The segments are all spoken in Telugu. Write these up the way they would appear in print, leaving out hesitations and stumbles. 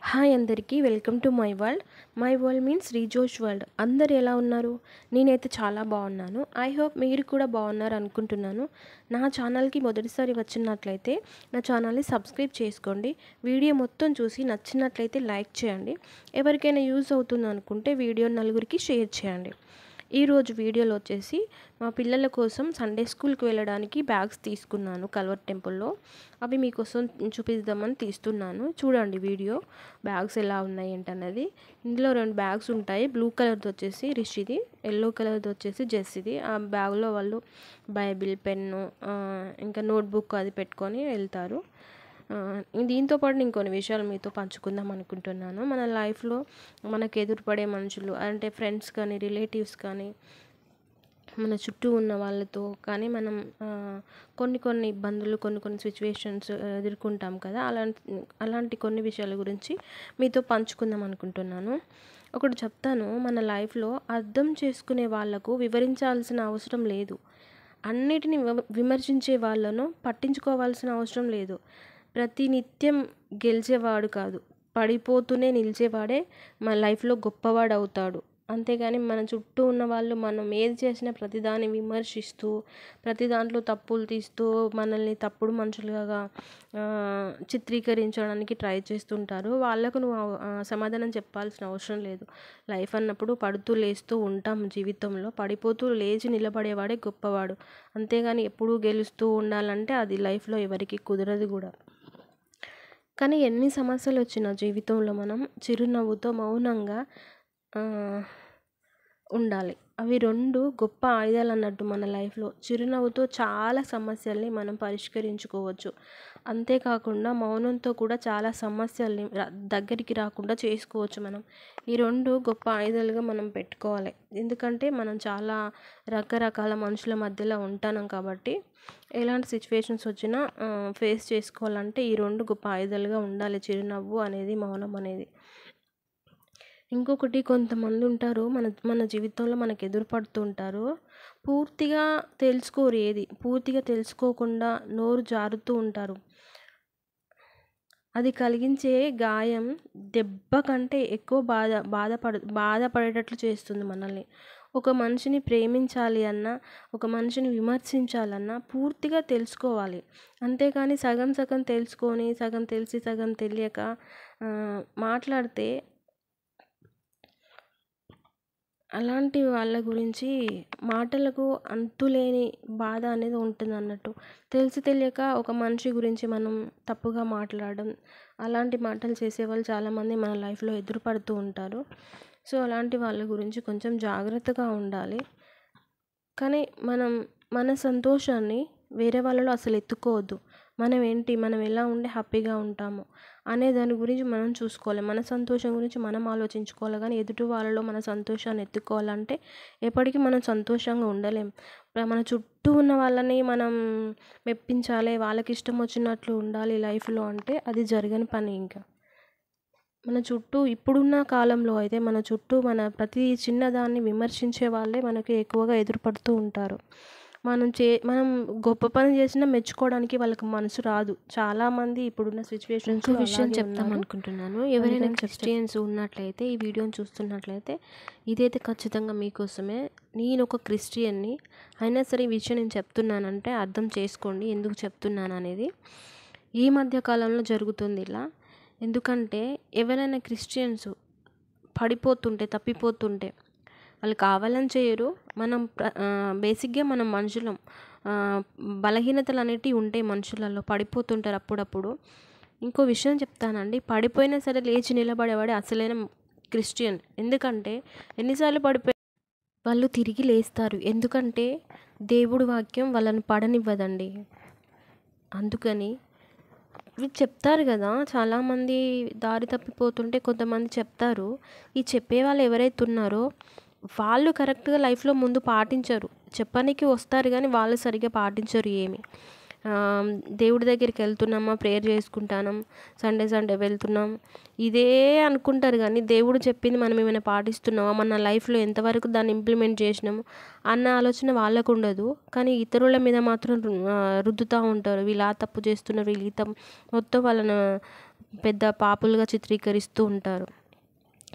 హాయ్ అందరికీ welcome to my world. My world means రీజోష్ వరల్డ్. అందరు ఎలా ఉన్నారు? నేనైతే చాలా బాగున్నాను. ఐ హోప్ మీరు కూడా బాగున్నారు అనుకుంటున్నాను. నా ఛానల్కి మొదటిసారి వచ్చినట్లయితే నా ఛానల్ని సబ్స్క్రైబ్ చేసుకోండి. వీడియో మొత్తం చూసి నచ్చినట్లయితే లైక్ చేయండి. ఎవరికైనా యూజ్ అవుతుంది అనుకుంటే వీడియో నలుగురికి షేర్ చేయండి. ఈరోజు వీడియోలో వచ్చేసి మా పిల్లల కోసం సండే స్కూల్కి వెళ్ళడానికి బ్యాగ్స్ తీసుకున్నాను కల్వర్ టెంపుల్లో. అవి మీకోసం చూపిద్దామని తీస్తున్నాను. చూడండి వీడియో, బ్యాగ్స్ ఎలా ఉన్నాయి ఏంటన్నది. ఇందులో 2 బ్యాగ్స్ ఉంటాయి. బ్లూ కలర్ది వచ్చేసి రిషిది, ఎల్లో కలర్ది వచ్చేసి జెస్సిది. ఆ బ్యాగ్లో వాళ్ళు బైబిల్, పెన్ను, ఇంకా నోట్బుక్ అది పెట్టుకొని వెళ్తారు. దీంతో పాటు ఇంకొన్ని విషయాలు మీతో పంచుకుందాం అనుకుంటున్నాను. మన లైఫ్లో మనకు ఎదురుపడే మనుషులు అంటే ఫ్రెండ్స్ కానీ, రిలేటివ్స్ కానీ, మన చుట్టూ ఉన్న వాళ్ళతో కానీ మనం కొన్ని ఇబ్బందులు, కొన్ని సిచ్యువేషన్స్ ఎదుర్కొంటాం కదా. అలాంటి కొన్ని విషయాల గురించి మీతో పంచుకుందాం అనుకుంటున్నాను. ఒకటి చెప్తాను, మన లైఫ్లో అర్థం చేసుకునే వాళ్లకు వివరించాల్సిన అవసరం లేదు. అన్నిటిని విమర్శించే వాళ్ళను పట్టించుకోవాల్సిన అవసరం లేదు. ప్రతి నిత్యం గెలిచేవాడు కాదు, పడిపోతూనే నిలిచేవాడే మన లైఫ్లో గొప్పవాడు అవుతాడు. అంతేగాని మన చుట్టూ ఉన్న వాళ్ళు మనం ఏది చేసినా ప్రతిదాన్ని విమర్శిస్తూ, ప్రతి దాంట్లో తప్పులు తీస్తూ, మనల్ని తప్పుడు మనుషులుగా చిత్రీకరించడానికి ట్రై చేస్తుంటారు. వాళ్ళకు నువ్వు సమాధానం చెప్పాల్సిన అవసరం లేదు. లైఫ్ అన్నప్పుడు పడుతూ లేస్తూ ఉంటాం. జీవితంలో పడిపోతూ లేచి నిలబడేవాడే గొప్పవాడు. అంతేగాని ఎప్పుడూ గెలుస్తూ ఉండాలంటే అది లైఫ్లో ఎవరికి కుదరదు కూడా. కానీ ఎన్ని సమస్యలు వచ్చినా జీవితంలో మనం చిరునవ్వుతో మౌనంగా ఉండాలి. అవి 2 గొప్ప ఆయుధాలు అన్నట్టు మన లైఫ్లో. చిరునవ్వుతో చాలా సమస్యల్ని మనం పరిష్కరించుకోవచ్చు. అంతేకాకుండా మౌనంతో కూడా చాలా సమస్యల్ని దగ్గరికి రాకుండా చేసుకోవచ్చు మనం. ఈ 2 గొప్ప ఆయుధాలుగా మనం పెట్టుకోవాలి. ఎందుకంటే మనం చాలా రకరకాల మనుషుల మధ్యలో ఉంటున్నాం కాబట్టి ఎలాంటి సిచ్యువేషన్స్ వచ్చినా ఫేస్ చేసుకోవాలంటే ఈ 2 గొప్ప ఆయుధాలుగా ఉండాలి, చిరునవ్వు అనేది, మౌనం అనేది. ఇంకొకటి, కొంతమంది ఉంటారు మన జీవితంలో మనకు ఎదురుపడుతూ ఉంటారు. పూర్తిగా తెలుసుకోరు, ఏది పూర్తిగా తెలుసుకోకుండా నోరు జారుతూ ఉంటారు. అది కలిగించే గాయం దెబ్బ కంటే ఎక్కువ బాధపడేటట్లు చేస్తుంది మనల్ని. ఒక మనిషిని ప్రేమించాలి అన్నా, ఒక మనిషిని విమర్శించాలన్నా పూర్తిగా తెలుసుకోవాలి. అంతేకాని సగం సగం తెలుసుకొని, సగం తెలిసి సగం తెలియక మాట్లాడితే అలాంటి వాళ్ళ గురించి మాటలకు అంతులేని బాధ అనేది ఉంటుంది అన్నట్టు. తెలిసి తెలియక ఒక మనిషి గురించి మనం తప్పుగా మాట్లాడడం, అలాంటి మాటలు చేసేవాళ్ళు చాలామంది మన లైఫ్లో ఎదురుపడుతూ ఉంటారు. సో అలాంటి వాళ్ళ గురించి కొంచెం జాగ్రత్తగా ఉండాలి. కానీ మన సంతోషాన్ని వేరే వాళ్ళలో అసలు ఎత్తుకోవద్దు. మనం ఎలా ఉండి హ్యాపీగా ఉంటాము అనే దాని గురించి మనం చూసుకోవాలి. మన సంతోషం గురించి మనం ఆలోచించుకోవాలి. కానీ ఎదుటి వాళ్ళలో మన సంతోషాన్ని ఎత్తుకోవాలంటే ఎప్పటికీ మనం సంతోషంగా ఉండలేం. మన చుట్టూ ఉన్న వాళ్ళని మనం మెప్పించాలి, వాళ్ళకి ఇష్టం వచ్చినట్లు ఉండాలి లైఫ్లో అంటే అది జరగని పని. ఇంకా మన చుట్టూ ఇప్పుడున్న కాలంలో అయితే మన చుట్టూ మన ప్రతి చిన్నదాన్ని విమర్శించే వాళ్ళే మనకి ఎక్కువగా ఎదురుపడుతూ ఉంటారు. మనం గొప్ప పని చేసినా మెచ్చుకోవడానికి వాళ్ళకి మనసు రాదు. చాలామంది ఇప్పుడున్న సిచ్యువేషన్స్ విషయం చెప్తాం అనుకుంటున్నాను. ఎవరైనా క్రిస్టియన్స్ ఉన్నట్లయితే, ఈ వీడియోని చూస్తున్నట్లయితే ఇదైతే ఖచ్చితంగా మీకోసమే. నేను ఒక క్రిస్టియన్ని అయినా సరే ఈ విషయం నేను చెప్తున్నానంటే అర్థం చేసుకోండి ఎందుకు చెప్తున్నాను అనేది. ఈ మధ్య కాలంలో జరుగుతుంది ఇలా. ఎందుకంటే ఎవరైనా క్రిస్టియన్స్ పడిపోతుంటే, తప్పిపోతుంటే వాళ్ళు కావాలని చేయరు. బేసిక్గా మనం మనుషులం, బలహీనతలు అనేటివి ఉంటాయి మనుషులలో, పడిపోతుంటారు అప్పుడప్పుడు. ఇంకో విషయం చెప్తానండి, పడిపోయినా సరే లేచి నిలబడేవాడే అసలైన క్రిస్టియన్. ఎందుకంటే ఎన్నిసార్లు పడిపోయి వాళ్ళు తిరిగి లేస్తారు. ఎందుకంటే దేవుడి వాక్యం వాళ్ళని పడనివ్వదండి. అందుకని చెప్తారు కదా, చాలామంది దారి తప్పిపోతుంటే కొంతమంది చెప్తారు. ఈ చెప్పేవాళ్ళు ఎవరైతే ఉన్నారో వాళ్ళు కరెక్ట్గా లైఫ్లో ముందు పాటించరు. చెప్పడానికి వస్తారు కానీ వాళ్ళు సరిగ్గా పాటించరు ఏమి. దేవుడి దగ్గరికి వెళ్తున్నామా, ప్రేయర్ చేసుకుంటాం, సండే వెళ్తున్నాం, ఇదే అనుకుంటారు. కానీ దేవుడు చెప్పింది మనం ఏమైనా పాటిస్తున్నామా, మన లైఫ్లో ఎంతవరకు దాన్ని ఇంప్లిమెంట్ చేసినాము అన్న ఆలోచన వాళ్ళకు ఉండదు. కానీ ఇతరుల మీద మాత్రం రుద్దుతూ ఉంటారు. వీళ్ళు ఆ తప్పు చేస్తున్నారు, వీళ్ళు మొత్తం వాళ్ళను పెద్ద పాపులుగా చిత్రీకరిస్తూ ఉంటారు.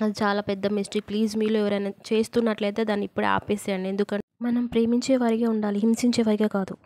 అది చాలా పెద్ద మిస్టేక్. ప్లీజ్ మీలో ఎవరైనా చేస్తున్నట్లయితే దాన్ని ఇప్పుడే ఆపేసేయండి. ఎందుకంటే మనం ప్రేమించే వారిగా ఉండాలి, హింసించే వారిగా కాదు.